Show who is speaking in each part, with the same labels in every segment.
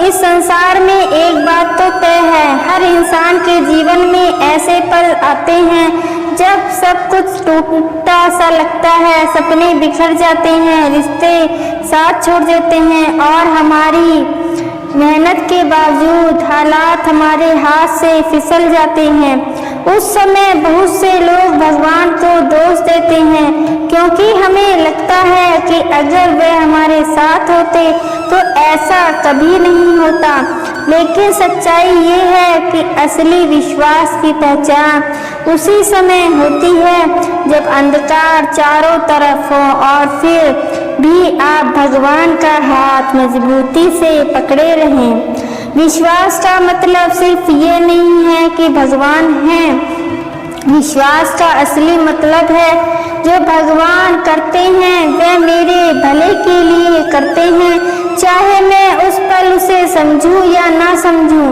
Speaker 1: इस संसार में एक बात तो तय है, हर इंसान के जीवन में ऐसे पल आते हैं जब सब कुछ टूटा सा लगता है, सपने बिखर जाते हैं, रिश्ते साथ छोड़ देते हैं और हमारी मेहनत के बावजूद हालात हमारे हाथ से फिसल जाते हैं। उस समय बहुत से लोग भगवान को दोष देते हैं, क्योंकि हमें लगता है कि अगर वे हमारे साथ होते तो ऐसा कभी नहीं होता। लेकिन सच्चाई ये है कि असली विश्वास की पहचान उसी समय होती है जब अंधकार चारों तरफ हो और फिर भी आप भगवान का हाथ मजबूती से पकड़े रहें। विश्वास का मतलब सिर्फ ये नहीं है कि भगवान हैं, विश्वास का असली मतलब है जो भगवान करते हैं वे मेरे भले के लिए करते हैं, चाहे मैं उस पल उसे समझूं या ना समझूं।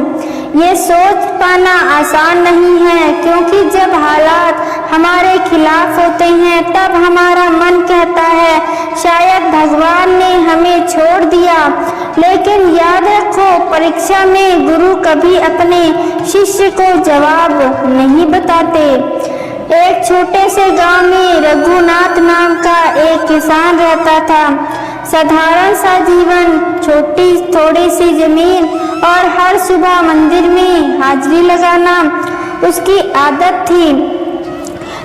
Speaker 1: ये सोच पाना आसान नहीं है, क्योंकि जब हालात हमारे खिलाफ होते हैं तब हमारा मन कहता है शायद भगवान ने हमें छोड़ दिया। लेकिन याद रखो, परीक्षा में गुरु कभी अपने शिष्य को जवाब नहीं बताते। एक छोटे से गांव में रघुनाथ नाम का एक किसान रहता था। साधारण सा जीवन, छोटी थोड़ी सी जमीन और हर सुबह मंदिर में हाजिरी लगाना उसकी आदत थी।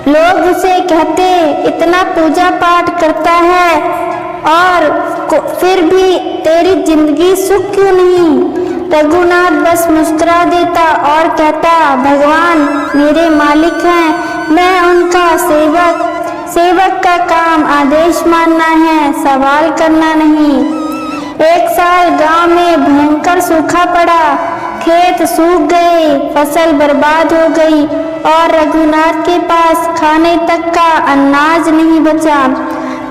Speaker 1: लोग उसे कहते, इतना पूजा पाठ करता है और फिर भी तेरी जिंदगी सुख क्यों नहीं? रघुनाथ बस मुस्कुरा देता और कहता, भगवान मेरे मालिक हैं, मैं उनका सेवक। सेवक का काम आदेश मानना है, सवाल करना नहीं। एक साल गांव में भयंकर सूखा पड़ा, खेत सूख गए, फसल बर्बाद हो गई और रघुनाथ के पास खाने तक का अनाज नहीं बचा।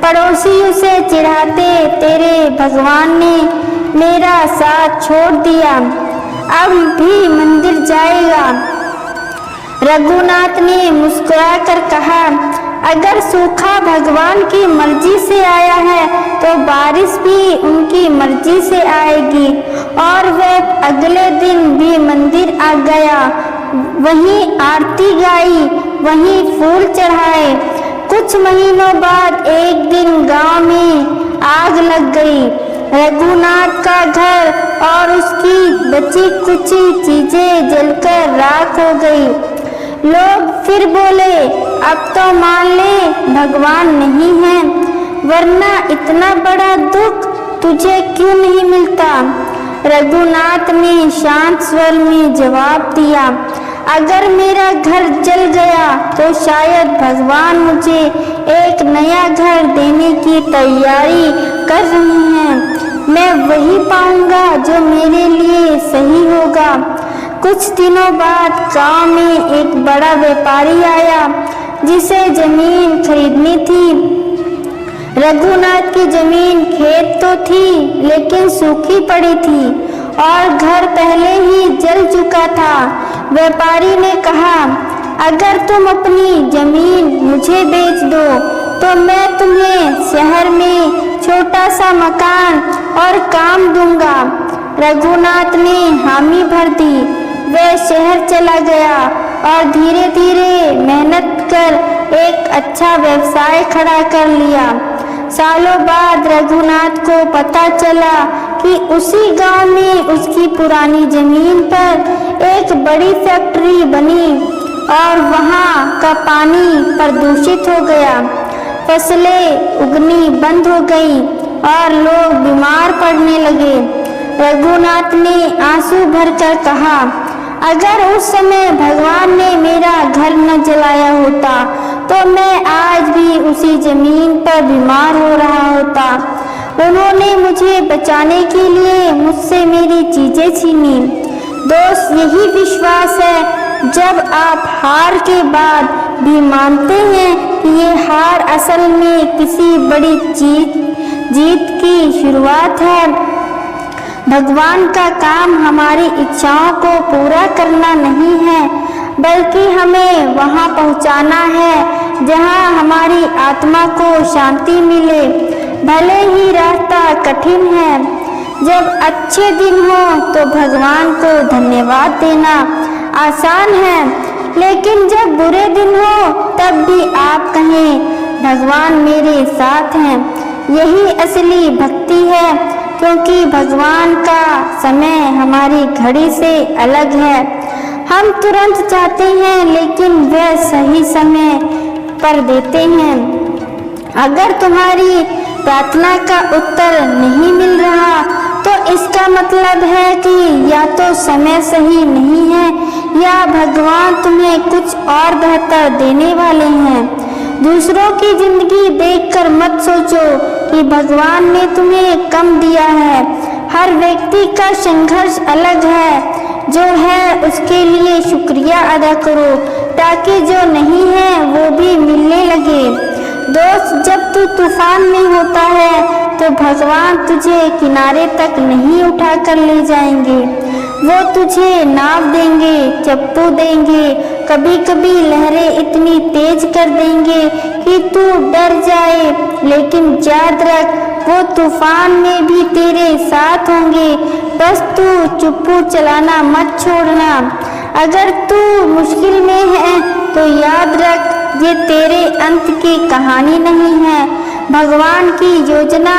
Speaker 1: पड़ोसी उसे चिढ़ाते, तेरे भगवान ने मेरा साथ छोड़ दिया, अब भी मंदिर जाएगा। रघुनाथ ने मुस्कुरा कर कहा, अगर सूखा भगवान की मर्जी से आया है तो बारिश भी उनकी मर्जी से आएगी। और वह अगले दिन भी मंदिर आ गया, वहीं आरती गाई, वहीं फूल चढ़ाए। कुछ महीनों बाद एक दिन गांव में आग लग गई। रघुनाथ का घर और उसकी बची कुची चीजें जलकर राख हो गई। लोग फिर बोले, अब तो मान ले भगवान नहीं है, वरना इतना बड़ा दुख तुझे क्यों नहीं मिलता? रघुनाथ ने शांत स्वर में जवाब दिया, अगर मेरा घर जल गया तो शायद भगवान मुझे एक नया घर देने की तैयारी कर रहे हैं। मैं वही पाऊंगा जो मेरे लिए सही होगा। कुछ दिनों बाद गांव में एक बड़ा व्यापारी आया जिसे जमीन खरीदनी थी। रघुनाथ की जमीन खेत तो थी लेकिन सूखी पड़ी थी और घर पहले ही जल चुका था। व्यापारी ने कहा, अगर तुम अपनी जमीन मुझे बेच दो तो मैं तुम्हें शहर में छोटा सा मकान और काम दूंगा। रघुनाथ ने हामी भर दी। वह शहर चला गया और धीरे धीरे मेहनत कर एक अच्छा व्यवसाय खड़ा कर लिया। सालों बाद रघुनाथ को पता चला कि उसी गांव में उसकी पुरानी जमीन पर एक बड़ी फैक्ट्री बनी और वहां का पानी प्रदूषित हो गया। फसलें उगनी बंद हो गई और लोग बीमार पड़ने लगे। रघुनाथ ने आंसू भरकर कहा, अगर उस समय भगवान ने मेरा घर न जलाया होता तो मैं आज भी उसी जमीन पर बीमार हो रहा होता। उन्होंने मुझे बचाने के लिए मुझसे मेरी चीजें छीनी। दोस्त, यही विश्वास है जब आप हार के बाद भी मानते हैं कि ये हार असल में किसी बड़ी जीत की शुरुआत है। भगवान का काम हमारी इच्छाओं को पूरा करना नहीं है, बल्कि हमें वहां पहुंचाना है जहां हमारी आत्मा को शांति मिले। भले ही रास्ता कठिन है, जब अच्छे दिन हो तो भगवान को धन्यवाद देना आसान है, लेकिन जब बुरे दिन हो तब भी आप कहें भगवान मेरे साथ हैं। यही असली भक्ति है, क्योंकि भगवान का समय हमारी घड़ी से अलग है। हम तुरंत चाहते हैं, लेकिन वह सही समय पर देते हैं। अगर तुम्हारी प्रार्थना का उत्तर नहीं मिल रहा तो इसका मतलब है कि या तो समय सही नहीं है या भगवान तुम्हें कुछ और बेहतर देने वाले हैं। दूसरों की जिंदगी देखकर मत सोचो कि भगवान ने तुम्हें कम दिया है। हर व्यक्ति का संघर्ष अलग है। जो है उसके लिए शुक्रिया अदा करो, ताकि जो नहीं है वो भी मिलने लगे। दोस्त, जब तू तूफान में होता है तो भगवान तुझे किनारे तक नहीं उठा कर ले जाएंगे। वो तुझे नाव देंगे, चप्पू देंगे, कभी कभी लहरें इतनी तेज कर देंगे कि तू डर जाए, लेकिन याद रख वो तूफान में भी तेरे साथ होंगे। बस तू चप्पू चलाना मत छोड़ना। अगर तू मुश्किल में है तो याद रख ये तेरे अंत की कहानी नहीं है। भगवान की योजना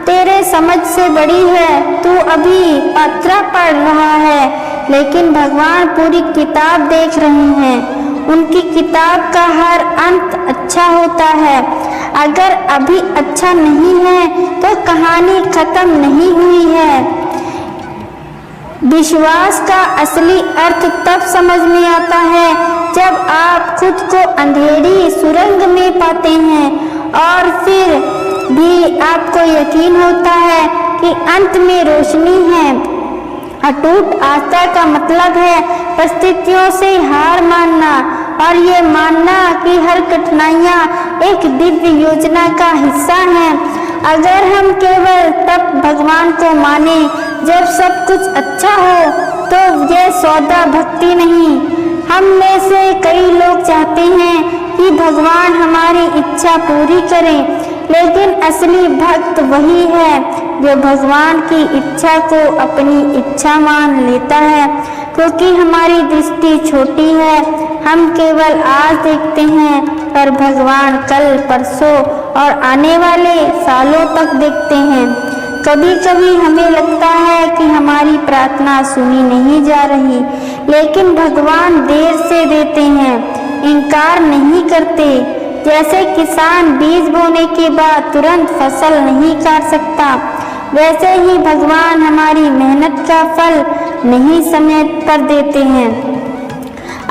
Speaker 1: तेरे समझ से बड़ी है। तू अभी पत्रा पढ़ रहा है, लेकिन भगवान पूरी किताब देख रहे हैं। उनकी किताब का हर अंत अच्छा होता है। अगर अभी अच्छा नहीं है तो कहानी खत्म नहीं हुई है। विश्वास का असली अर्थ तब समझ में आता है जब आप खुद को अंधेरी सुरंग में पाते हैं और फिर भी आपको यकीन होता है कि अंत में रोशनी है। अटूट आस्था का मतलब है परिस्थितियों से हार मानना और ये मानना कि हर कठिनाइयाँ एक दिव्य योजना का हिस्सा है। अगर हम केवल तब भगवान को माने जब सब कुछ अच्छा हो तो यह सौदा भक्ति नहीं। हम में से कई लोग चाहते हैं कि भगवान हमारी इच्छा पूरी करें, लेकिन असली भक्त वही है जो भगवान की इच्छा को अपनी इच्छा मान लेता है। क्योंकि हमारी दृष्टि छोटी है, हम केवल आज देखते हैं, पर भगवान कल, परसों और आने वाले सालों तक देखते हैं। कभी कभी हमें लगता है कि हमारी प्रार्थना सुनी नहीं जा रही, लेकिन भगवान देर से देते हैं, इनकार नहीं करते। जैसे किसान बीज बोने के बाद तुरंत फसल नहीं काट सकता, वैसे ही भगवान हमारी मेहनत का फल नहीं समय पर देते हैं।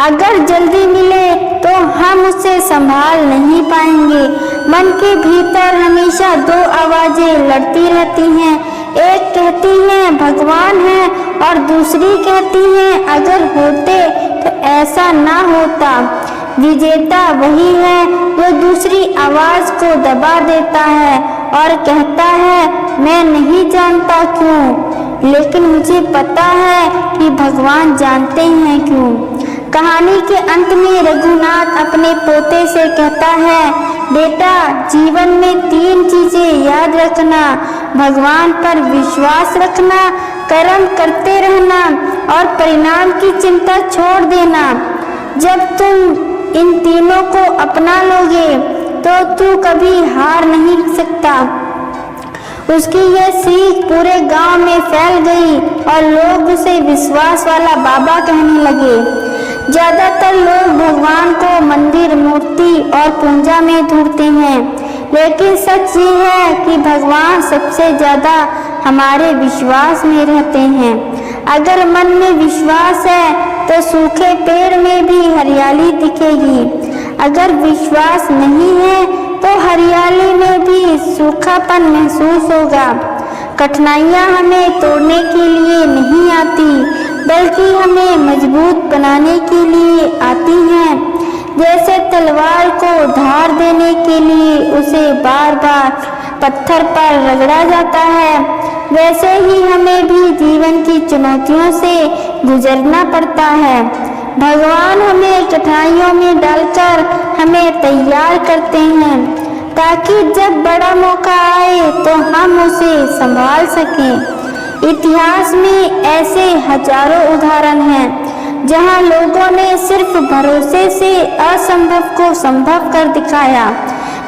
Speaker 1: अगर जल्दी मिले तो हम उसे संभाल नहीं पाएंगे। मन के भीतर हमेशा दो आवाजें लड़ती रहती हैं। एक कहती है भगवान है और दूसरी कहती है अगर होते तो ऐसा ना होता। विजेता वही है जो दूसरी आवाज को दबा देता है और कहता है मैं नहीं जानता क्यों, लेकिन मुझे पता है कि भगवान जानते हैं क्यों। कहानी के अंत में रघुनाथ अपने पोते से कहता है बेटा, जीवन में 3 चीजें याद रखना, भगवान पर विश्वास रखना, कर्म करते रहना और परिणाम की चिंता छोड़ देना। जब तुम इन तीनों को अपना लोगे तो तू कभी हार नहीं सकता। उसकी यह सीख पूरे गांव में फैल गई और लोग उसे विश्वास वाला बाबा कहने लगे। ज्यादातर लोग भगवान को मंदिर, मूर्ति और पूजा में ढूंढते हैं, लेकिन सच ये है कि भगवान सबसे ज्यादा हमारे विश्वास में रहते हैं। अगर मन में विश्वास है तो सूखे पेड़ में भी हरियाली दिखेगी। अगर विश्वास नहीं है तो हरियाली में भी सूखापन महसूस होगा। कठिनाइयाँ हमें तोड़ने के लिए नहीं आती, बल्कि हमें मजबूत बनाने के लिए आती हैं। जैसे तलवार को धार देने के लिए उसे बार बार पत्थर पर रगड़ा जाता है, वैसे ही हमें भी जीवन की चुनौतियों से गुजरना पड़ता है। भगवान हमें कठिनाइयों में डालकर हमें तैयार करते हैं, ताकि जब बड़ा मौका आए तो हम उसे संभाल सकें। इतिहास में ऐसे हजारों उदाहरण हैं जहां लोगों ने सिर्फ भरोसे से असंभव को संभव कर दिखाया।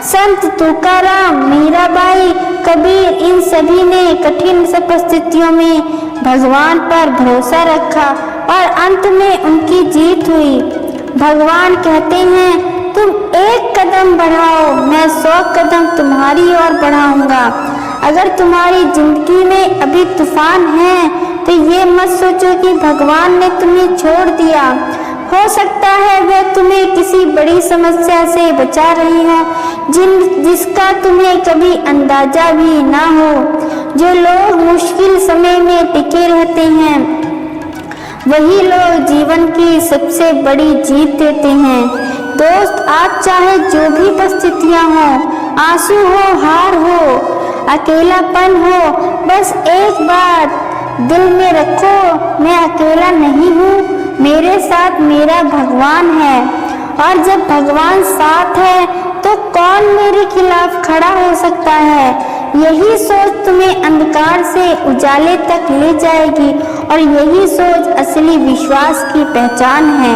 Speaker 1: संत तुकाराम, मीराबाई, कबीर, इन सभी ने कठिन परिस्थितियों में भगवान पर भरोसा रखा और अंत में उनकी जीत हुई। भगवान कहते हैं, तुम एक कदम बढ़ाओ, मैं 100 कदम तुम्हारी ओर बढ़ाऊंगा। अगर तुम्हारी जिंदगी में अभी तूफान है तो ये मत सोचो कि भगवान ने तुम्हें छोड़ दिया। हो सकता है वह तुम्हें किसी बड़ी समस्या से बचा रही हो जिसका तुम्हें कभी अंदाजा भी ना हो। जो लोग मुश्किल समय में टिके रहते हैं वही लोग जीवन की सबसे बड़ी जीत देते हैं। दोस्त, आप चाहे जो भी परिस्थितियां हो, आंसू हो, हार हो, अकेलापन हो, बस एक बात दिल में रखो, मैं अकेला नहीं हूँ, मेरे साथ मेरा भगवान है। और जब भगवान साथ है तो कौन मेरे खिलाफ खड़ा हो सकता है। यही सोच तुम्हें अंधकार से उजाले तक ले जाएगी और यही सोच असली विश्वास की पहचान है।